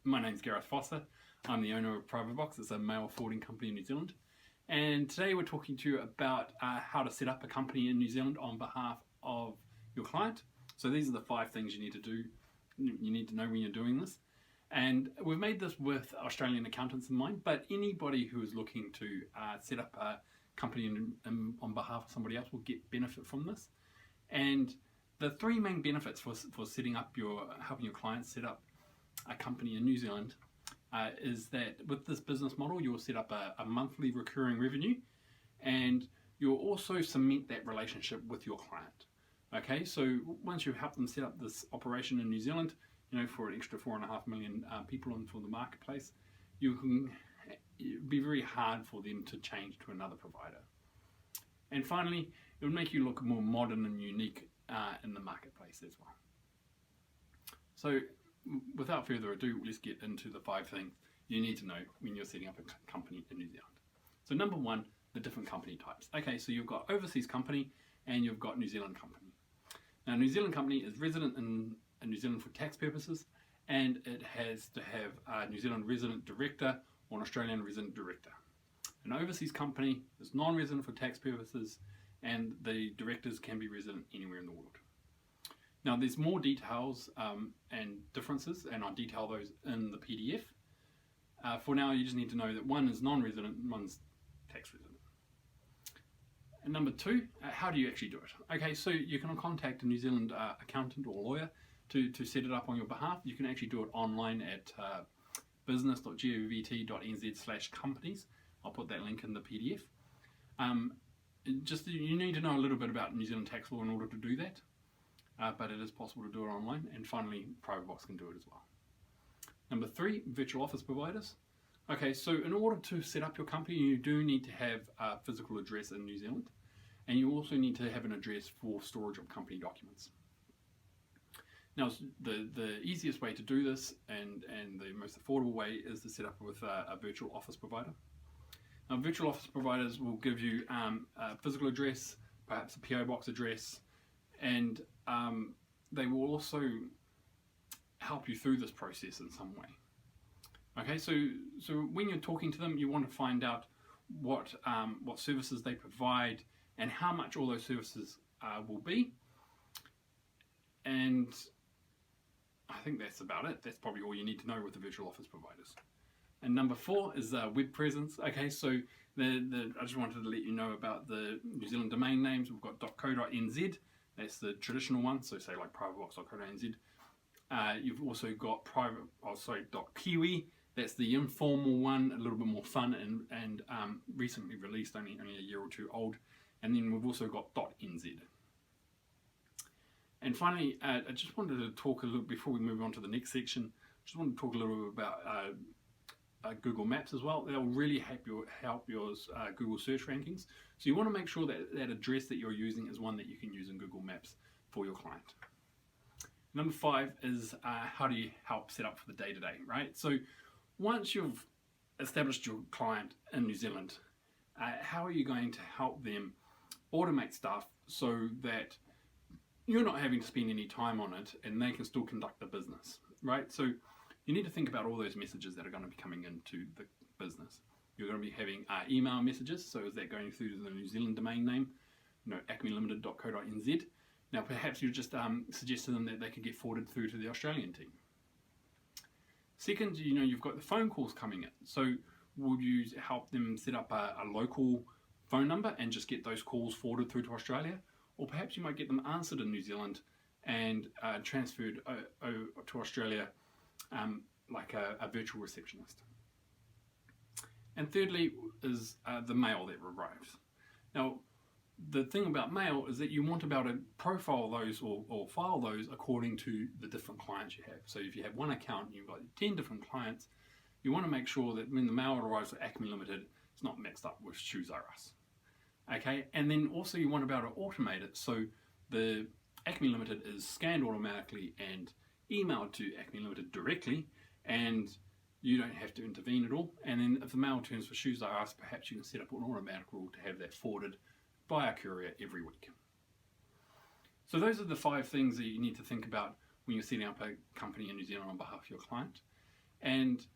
My name's Gareth Foster. I'm the owner of Private Box. It's a mail forwarding company in New Zealand. And today we're talking to you about how to set up a company in New Zealand on behalf of your client. So these are the 5 things you need to do. You need to know when you're doing this. And we've made this with Australian accountants in mind, but anybody who is looking to set up a company on behalf of somebody else will get benefit from this. And the 3 main benefits for helping your clients set up a company in New Zealand is that with this business model, you'll set up a monthly recurring revenue, and you'll also cement that relationship with your client. Okay, so once you help them set up this operation in New Zealand, for an extra 4.5 million people for the marketplace, it'd be very hard for them to change to another provider. And finally, it would make you look more modern and unique in the marketplace as well. So without further ado, let's get into the 5 things you need to know when you're setting up a company in New Zealand. So number 1, the different company types. Okay, so you've got overseas company and you've got New Zealand company. Now, New Zealand company is resident in New Zealand for tax purposes, and it has to have a New Zealand resident director or an Australian resident director. An overseas company is non-resident for tax purposes, and the directors can be resident anywhere in the world. Now, there's more details and differences, and I'll detail those in the PDF. For now, you just need to know that one is non-resident and one's tax resident. And number 2, how do you actually do it? Okay, so you can contact a New Zealand accountant or lawyer to set it up on your behalf. You can actually do it online at business.govt.nz/companies. I'll put that link in the PDF. You need to know a little bit about New Zealand tax law in order to do that. But it is possible to do it online, and finally, Private Box can do it as well. Number 3, virtual office providers. Okay, so in order to set up your company, you do need to have a physical address in New Zealand, and you also need to have an address for storage of company documents. Now, the easiest way to do this and the most affordable way is to set up with a virtual office provider. Now, virtual office providers will give you a physical address, perhaps a PO box address, and they will also help you through this process in some way. Okay, so when you're talking to them, you want to find out what services they provide and how much all those services will be. And I think that's about it. That's probably all you need to know with the virtual office providers. And number 4 is web presence. Okay, so I just wanted to let you know about the New Zealand domain names. We've got .co.nz. That's the traditional one, so say like privatebox.co.nz. You've also got .kiwi. That's the informal one, a little bit more fun and recently released, only a year or 2 old. And then we've also got .nz. And finally, I just wanted to talk a little, before we move on to the next section, just wanted to talk a little bit about Google Maps as well. They'll really help your Google search rankings. So you want to make sure that that address that you're using is one that you can use in Google Maps for your client. Number 5 is how do you help set up for the day-to-day, right? So once you've established your client in New Zealand, how are you going to help them automate stuff so that you're not having to spend any time on it and they can still conduct the business, right? So you need to think about all those messages that are going to be coming into the business. You're going to be having email messages, so is that going through to the New Zealand domain name, acmelimited.co.nz. Now perhaps you just suggest to them that they could get forwarded through to the Australian team. Second, you've got the phone calls coming in. So would you help them set up a local phone number and just get those calls forwarded through to Australia? Or perhaps you might get them answered in New Zealand and transferred to Australia like a virtual receptionist. And thirdly is the mail that arrives. Now, the thing about mail is that you want to be able to profile those or file those according to the different clients you have. So if you have one account and you've got 10 different clients, you want to make sure that when the mail arrives at Acme Limited, it's not mixed up with Shoes R Us. Okay, and then also you want to be able to automate it so the Acme Limited is scanned automatically and emailed to Acme Limited directly, and you don't have to intervene at all. And then if the mail returns for Shoes R Us, perhaps you can set up an automatic rule to have that forwarded by a courier every week. So those are the 5 things that you need to think about when you're setting up a company in New Zealand on behalf of your client. And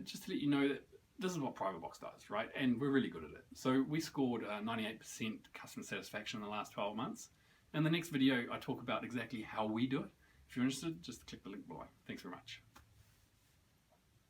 just to let you know that this is what PrivateBox does, right? And we're really good at it. So we scored 98% customer satisfaction in the last 12 months. In the next video, I talk about exactly how we do it. If you're interested, just click the link below. Thanks very much.